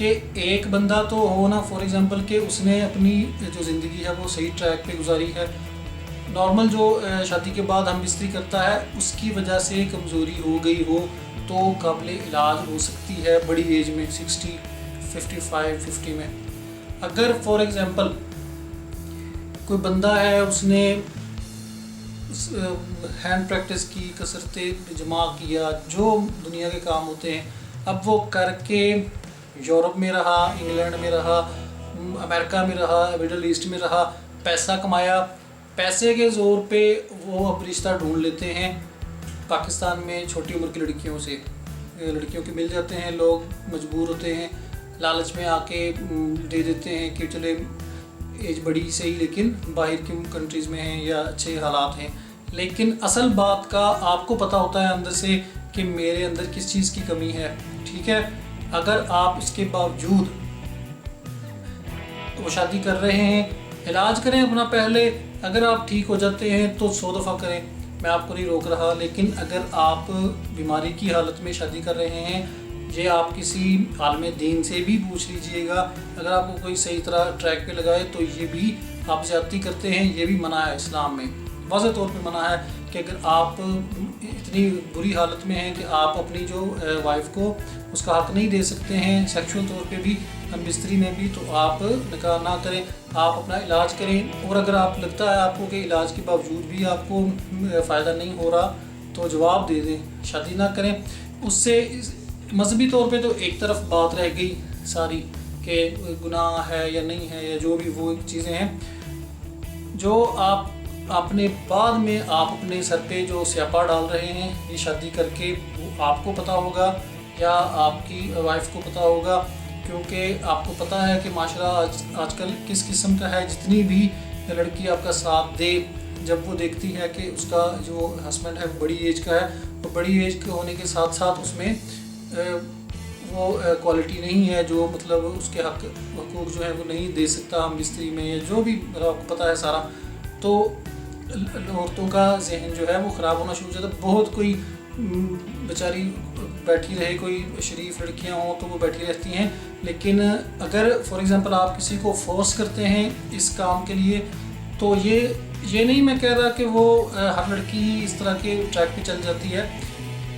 کہ ایک بندہ تو ہو نا فار ایگزامپل کہ اس نے اپنی جو زندگی ہے وہ صحیح ٹریک پہ گزاری ہے. نارمل جو شادی کے بعد ہم بستری کرتا ہے اس کی وجہ سے کمزوری ہو گئی ہو تو قابل علاج ہو سکتی ہے بڑی ایج میں 60 55 50 میں. اگر فار ایگزامپل کوئی بندہ ہے اس نے ہینڈ پریکٹس کی، کثرت جمع کیا، جو دنیا کے کام ہوتے ہیں، اب وہ کر کے یورپ میں رہا، انگلینڈ میں رہا، امریکہ میں رہا، مڈل ایسٹ میں رہا، پیسہ کمایا، پیسے کے زور پہ وہ اب رشتہ ڈھونڈ لیتے ہیں پاکستان میں چھوٹی عمر کی لڑکیوں سے. لڑکیوں کے مل جاتے ہیں، لوگ مجبور ہوتے ہیں، لالچ میں آ کے دے دیتے ہیں کہ چلے ایج بڑی صحیح لیکن باہر کی کنٹریز میں ہیں یا اچھے حالات ہیں. لیکن اصل بات کا آپ کو پتہ ہوتا ہے اندر سے کہ میرے اندر کس چیز کی کمی ہے. ٹھیک ہے، اگر آپ اس کے باوجود وہ شادی کر رہے ہیں، علاج کریں اپنا پہلے. اگر آپ ٹھیک ہو جاتے ہیں تو 100 دفعہ کریں، میں آپ کو نہیں روک رہا. لیکن اگر آپ بیماری کی حالت میں شادی کر رہے ہیں، یہ آپ کسی عالم دین سے بھی پوچھ لیجئے گا. اگر آپ کو کوئی صحیح طرح ٹریک پہ لگائے تو یہ بھی آپ زیادتی کرتے ہیں، یہ بھی منع ہے اسلام میں، واضح طور پہ منع ہے کہ اگر آپ اتنی بری حالت میں ہیں کہ آپ اپنی جو وائف کو اس کا حق نہیں دے سکتے ہیں سیکشول طور پہ بھی، ہم بستری میں بھی، تو آپ نکاح نہ کریں، آپ اپنا علاج کریں. اور اگر آپ لگتا ہے آپ کو کہ علاج کے باوجود بھی آپ کو فائدہ نہیں ہو رہا تو جواب دے دیں، شادی نہ کریں. اس سے مذہبی طور پہ تو ایک طرف بات رہ گئی ساری کہ گناہ ہے یا نہیں ہے یا جو بھی وہ چیزیں ہیں جو آپ نے بعد میں آپ اپنے سر پہ جو سیاپا ڈال رہے ہیں یہ شادی کر کے، وہ آپ کو پتہ ہوگا یا آپ کی وائف کو پتہ ہوگا. کیونکہ آپ کو پتہ ہے کہ معاشرہ آج کل کس قسم کا ہے. جتنی بھی لڑکی آپ کا ساتھ دے، جب وہ دیکھتی ہے کہ اس کا جو ہسبینڈ ہے بڑی ایج کا ہے، تو بڑی ایج کے ہونے کے ساتھ ساتھ اس میں وہ کوالٹی نہیں ہے جو مطلب اس کے حقوق جو ہے وہ نہیں دے سکتا ہم بستری میں، یا جو بھی آپ کو پتہ ہے سارا، تو عورتوں کا ذہن جو ہے وہ خراب ہونا شروع ہو جاتا ہے. بہت کوئی بیچاری بیٹھی رہے، کوئی شریف لڑکیاں ہوں تو وہ بیٹھی رہتی ہیں. لیکن اگر فار ایگزامپل آپ کسی کو فورس کرتے ہیں اس کام کے لیے، تو یہ نہیں میں کہہ رہا کہ وہ ہر لڑکی اس طرح کے ٹریک پہ چل جاتی ہے.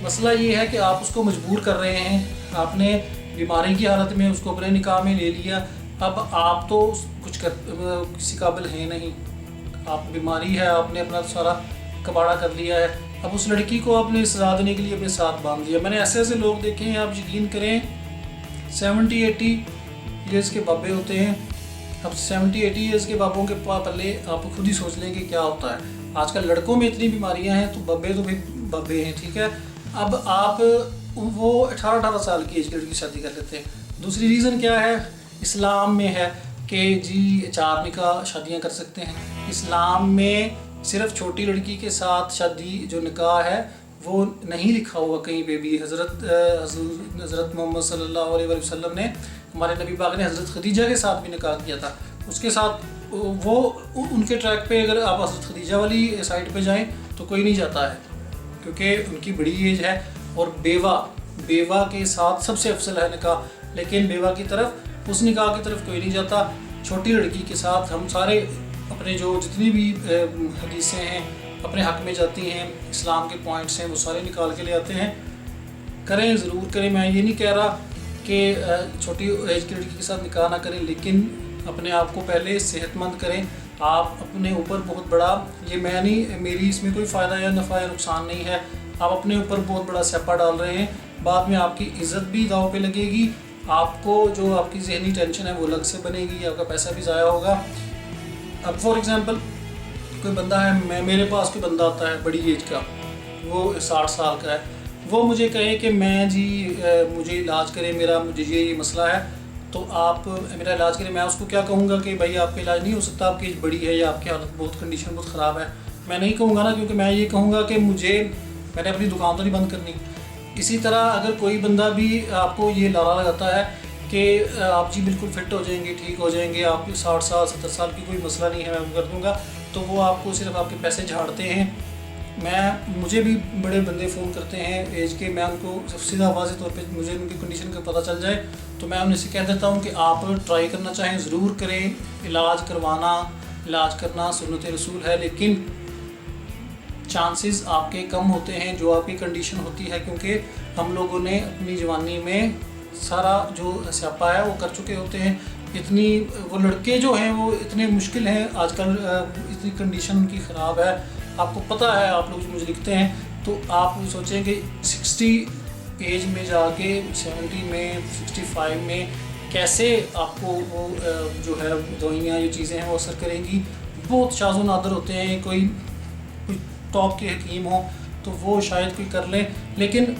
مسئلہ یہ ہے کہ آپ اس کو مجبور کر رہے ہیں. آپ نے بیماری کی حالت میں اس کو اپنے نکاح میں لے لیا، اب آپ تو کچھ کسی قابل ہیں نہیں، آپ بیماری ہے، آپ نے اپنا سارا کباڑا کر لیا ہے. اب اس لڑکی کو آپ نے سزا دینے کے لیے اپنے ساتھ باندھ دیا. میں نے ایسے لوگ دیکھے ہیں، آپ یقین کریں 70-80 ایئرس کے بابے ہوتے ہیں. اب 70-80 ایئرس کے بابوں کے پلے آپ خود ہی سوچ لیں کہ کیا ہوتا ہے. آج کل لڑکوں میں اتنی بیماریاں ہیں تو بابے تو بھی بابے ہیں. ٹھیک ہے، اب آپ وہ 18 سال کی ایج کی لڑکی شادی کر لیتے ہیں. دوسری ریزن کیا ہے؟ اسلام میں ہے کہ جی 4 نکاح شادیاں کر سکتے ہیں. اسلام میں صرف چھوٹی لڑکی کے ساتھ شادی جو نکاح ہے وہ نہیں لکھا ہوا کہیں پہ بھی. حضرت محمد صلی اللہ علیہ وسلم نے، ہمارے نبی پاک نے حضرت خدیجہ کے ساتھ بھی نکاح کیا تھا. اس کے ساتھ وہ ان کے ٹریک پہ اگر آپ حضرت خدیجہ والی سائٹ پہ جائیں تو کوئی نہیں جاتا ہے کیونکہ ان کی بڑی ایج ہے. اور بیوہ کے ساتھ سب سے افضل ہے نکاح، لیکن بیوہ کی طرف، اس نکاح کی طرف کوئی نہیں جاتا. چھوٹی لڑکی کے ساتھ ہم سارے اپنے جو جتنی بھی حدیثیں ہیں اپنے حق میں جاتی ہیں، اسلام کے پوائنٹس ہیں، وہ سارے نکال کے لے آتے ہیں. کریں، ضرور کریں. میں یہ نہیں کہہ رہا کہ چھوٹی ایج کی لڑکی کے ساتھ نکاح نہ کریں، لیکن اپنے آپ کو پہلے صحت مند کریں. آپ اپنے اوپر بہت بڑا، یہ میں نہیں، میری اس میں کوئی فائدہ یا نفع یا نقصان نہیں ہے، آپ اپنے اوپر بہت بڑا سیاپا ڈال رہے ہیں. بعد میں آپ کی عزت بھی داؤ پہ لگے گی، آپ کو جو آپ کی ذہنی ٹینشن ہے وہ الگ سے بنے گی، آپ کا پیسہ بھی ضائع ہوگا. اب فار ایگزامپل کوئی بندہ ہے، میرے پاس کوئی بندہ آتا ہے بڑی ایج کا، وہ 60 سال کا ہے، وہ مجھے کہے کہ میں جی مجھے علاج کرے، مجھے یہ مسئلہ ہے تو آپ میرا علاج کریں. میں اس کو کیا کہوں گا کہ بھائی آپ کا علاج نہیں ہو سکتا، آپ کی ایج بڑی ہے یا آپ کی حالت بہت کنڈیشن بہت خراب ہے. میں نہیں کہوں گا نا، کیونکہ میں یہ کہوں گا کہ میں نے اپنی دکان تو نہیں بند کرنی. اسی طرح اگر کوئی بندہ بھی آپ کو یہ لارا لگاتا ہے کہ آپ جی بالکل فٹ ہو جائیں گے، ٹھیک ہو جائیں گے، آپ 60 سال 70 سال کی کوئی مسئلہ نہیں ہے، میں کر دوں گا، تو وہ آپ کو صرف آپ کے پیسے جھاڑتے ہیں مجھے بھی بڑے بندے فون کرتے ہیں ایج کے، میں ان کو سیدھا واضح طور پہ مجھے ان کی کنڈیشن کا پتہ چل جائے تو میں انہیں سے کہہ دیتا ہوں کہ آپ ٹرائی کرنا چاہیں ضرور کریں، علاج کرنا سنت رسول ہے، لیکن چانسز آپ کے کم ہوتے ہیں جو آپ کی کنڈیشن ہوتی ہے، کیونکہ ہم لوگوں نے اپنی جوانی میں سارا جو سیاپا ہے وہ کر چکے ہوتے ہیں۔ وہ لڑکے جو ہیں وہ اتنے مشکل ہیں آج کل، اتنی کنڈیشن ان کی خراب ہے، آپ کو پتہ ہے، آپ لوگ مجھے لکھتے ہیں تو آپ سوچیں کہ 60 ایج میں جا کے 70 میں 65 میں کیسے آپ کو وہ جو ہے دوائیاں جو چیزیں ہیں وہ اثر کریں گی۔ بہت شاذ و نادر ہوتے ہیں، کوئی ٹاپ کے حکیم ہوں تو وہ شاید کوئی کر لیں، لیکن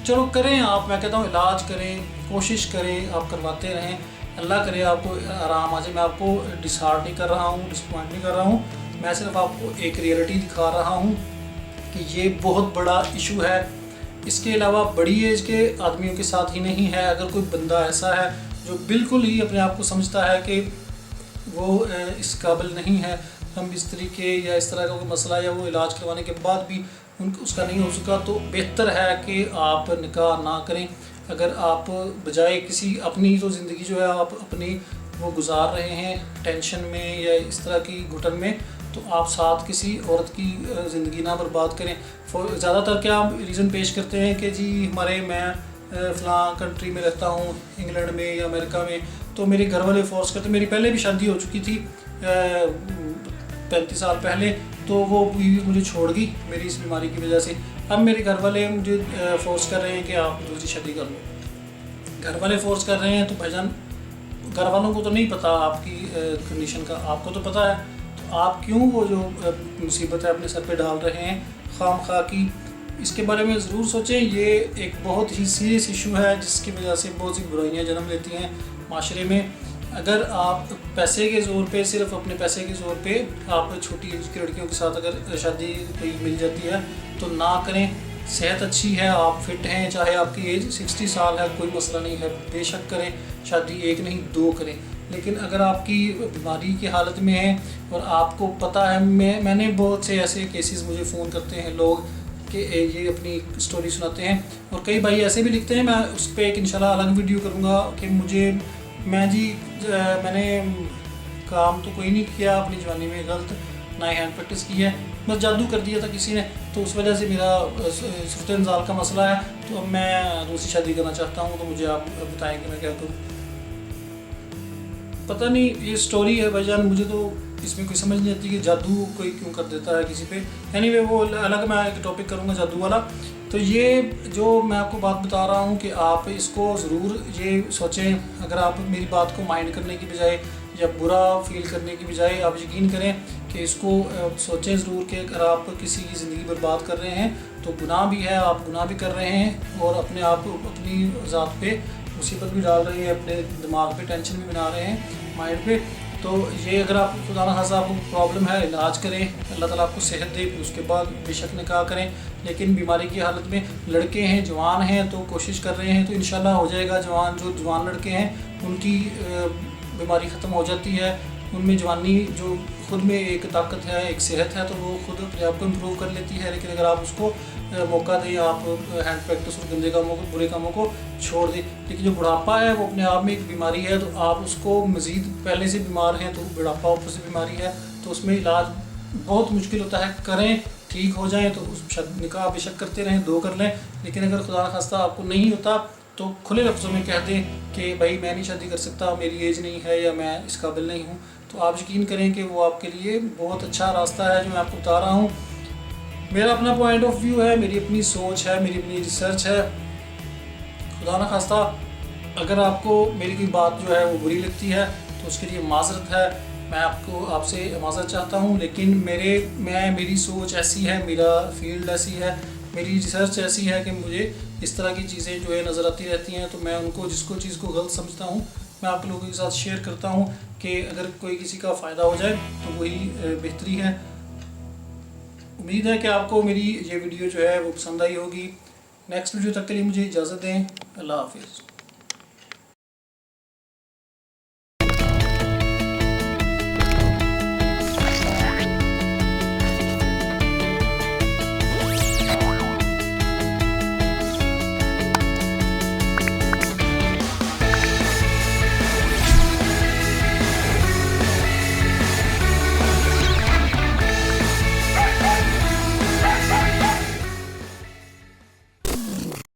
چلو کریں آپ، میں کہتا ہوں علاج کریں، کوشش کریں، آپ کرواتے رہیں، اللہ کرے آپ کو آرام آ جائے۔ میں آپ کو ڈسہارٹ نہیں کر رہا ہوں، ڈسپوائنٹ نہیں کر رہا ہوں، میں صرف آپ کو ایک ریئلٹی دکھا رہا ہوں کہ یہ بہت بڑا ایشو ہے۔ اس کے علاوہ بڑی ایج کے آدمیوں کے ساتھ ہی نہیں ہے، اگر کوئی بندہ ایسا ہے جو بالکل ہی اپنے آپ کو سمجھتا ہے کہ وہ اس قابل نہیں ہے ہم بستری کے یا اس طرح کا کوئی مسئلہ یا وہ علاج کروانے کے بعد بھی اس کا نہیں ہو سکا، تو بہتر ہے کہ آپ نکاح نہ کریں۔ اگر آپ بجائے کسی اپنی تو زندگی جو ہے آپ اپنی وہ گزار رہے ہیں ٹینشن میں یا اس طرح کی گھٹن میں، تو آپ ساتھ کسی عورت کی زندگی نہ برباد کریں۔ زیادہ تر کیا ریزن پیش کرتے ہیں کہ جی میں فلاں کنٹری میں رہتا ہوں، انگلینڈ میں یا امریکہ میں، تو میرے گھر والے فورس کرتے۔ میری پہلے بھی شادی ہو چکی تھی 35 سال پہلے، تو وہ مجھے چھوڑ گئی میری اس بیماری کی وجہ سے۔ اب میرے گھر والے مجھے فورس کر رہے ہیں کہ آپ دوسری شادی کر لو۔ گھر والے فورس کر رہے ہیں تو بھائی جان گھر والوں کو تو نہیں پتہ آپ کی کنڈیشن کا، آپ کو تو پتہ ہے، تو آپ کیوں وہ جو مصیبت ہے اپنے سر پہ ڈال رہے ہیں خام خواہ کی؟ اس کے بارے میں ضرور سوچیں۔ یہ ایک بہت ہی سیریس ایشو ہے جس کی وجہ سے بہت سی برائیاں جنم لیتی ہیں معاشرے میں۔ اگر آپ پیسے کے زور پہ، صرف اپنے پیسے کے زور پہ آپ چھوٹی ایج کی لڑکیوں کے ساتھ اگر شادی کوئی مل جاتی ہے تو نہ کریں۔ صحت اچھی ہے، آپ فٹ ہیں، چاہے آپ کی ایج 60 سال ہے، کوئی مسئلہ نہیں ہے، بے شک کریں شادی، ایک نہیں 2 کریں۔ لیکن اگر آپ کی بیماری کی حالت میں ہیں اور آپ کو پتہ ہے، میں نے بہت سے ایسے کیسز، مجھے فون کرتے ہیں لوگ کہ یہ اپنی سٹوری سناتے ہیں، اور کئی بھائی ایسے بھی لکھتے ہیں، میں اس پہ ایک انشاءاللہ الگ ویڈیو کروں گا کہ میں نے کام تو کوئی نہیں کیا اپنی جوانی میں غلط، نہ ہی ہینڈ پریکٹس کی ہے، بس جادو کر دیا تھا کسی نے، تو اس وجہ سے میرا صفت انزال کا مسئلہ ہے، تو اب میں دوسری شادی کرنا چاہتا ہوں، تو مجھے آپ بتائیں کہ میں کیا کروں۔ پتہ نہیں، یہ سٹوری ہے بھائی جان، مجھے تو اس میں کوئی سمجھ نہیں آتی کہ جادو کوئی کیوں کر دیتا ہے کسی پہ۔ اینی وے وہ الگ میں ایک ٹاپک کروں گا جادو والا۔ تو یہ جو میں آپ کو بات بتا رہا ہوں کہ آپ اس کو ضرور یہ سوچیں، اگر آپ میری بات کو مائنڈ کرنے کی بجائے یا برا فیل کرنے کی بجائے آپ یقین کریں کہ اس کو سوچیں ضرور کہ اگر آپ کسی کی زندگی برباد کر رہے ہیں تو گناہ بھی ہے، آپ گناہ بھی کر رہے ہیں اور اپنے آپ کو اپنی ذات پہ مصیبت بھی ڈال رہے ہیں، اپنے دماغ پہ ٹینشن بھی بنا رہے ہیں، مائنڈ پہ۔ تو یہ اگر آپ خدا نہ خاصہ آپ کو پرابلم ہے، علاج کریں، اللہ تعالیٰ آپ کو صحت دے، پھر اس کے بعد بے شک نکاح کریں۔ لیکن بیماری کی حالت میں لڑکے ہیں، جوان ہیں، تو کوشش کر رہے ہیں تو انشاءاللہ ہو جائے گا۔ جو جوان لڑکے ہیں ان کی بیماری ختم ہو جاتی ہے، ان میں جوانی جو خود میں ایک طاقت ہے، ایک صحت ہے، تو وہ خود اپنے آپ کو امپروو کر لیتی ہے۔ لیکن اگر آپ اس کو موقع دیں، آپ ہینڈ پریکٹس اور گندے کاموں کو، برے کاموں کو چھوڑ دیں۔ لیکن جو بڑھاپا ہے وہ اپنے آپ میں ایک بیماری ہے، تو آپ اس کو مزید پہلے سے بیمار ہیں تو بڑھاپا اوپر سے بیماری ہے، تو اس میں علاج بہت مشکل ہوتا ہے۔ کریں، ٹھیک ہو جائیں تو نکاح بے شک کرتے رہیں، 2 کر لیں۔ لیکن اگر خدا نخواستہ آپ کو نہیں ہوتا تو کھلے لفظوں میں کہہ دیں کہ بھائی میں نہیں شادی کر سکتا، میری ایج نہیں ہے یا میں اس قابل نہیں ہوں، تو آپ یقین کریں کہ وہ آپ کے لیے بہت اچھا راستہ ہے جو میں آپ کو بتا رہا ہوں۔ میرا اپنا پوائنٹ آف ویو ہے، میری اپنی سوچ ہے، میری اپنی ریسرچ ہے۔ خدا نہ خواستہ اگر آپ کو میری کوئی بات جو ہے وہ بری لگتی ہے تو اس کے لیے معذرت ہے، میں آپ سے معذرت چاہتا ہوں۔ لیکن میری سوچ ایسی ہے، میرا فیلڈ ایسی ہے، میری ریسرچ ایسی ہے کہ مجھے اس طرح کی چیزیں جو ہے نظر آتی رہتی ہیں، تو میں ان کو چیز کو غلط سمجھتا ہوں، میں آپ لوگوں کے ساتھ شیئر کرتا ہوں کہ اگر کوئی کسی کا فائدہ ہو جائے تو وہی بہتری ہے۔ امید ہے کہ آپ کو میری یہ ویڈیو جو ہے وہ پسند آئی ہوگی۔ نیکسٹ ویڈیو تک کے لیے مجھے اجازت دیں، اللہ حافظ۔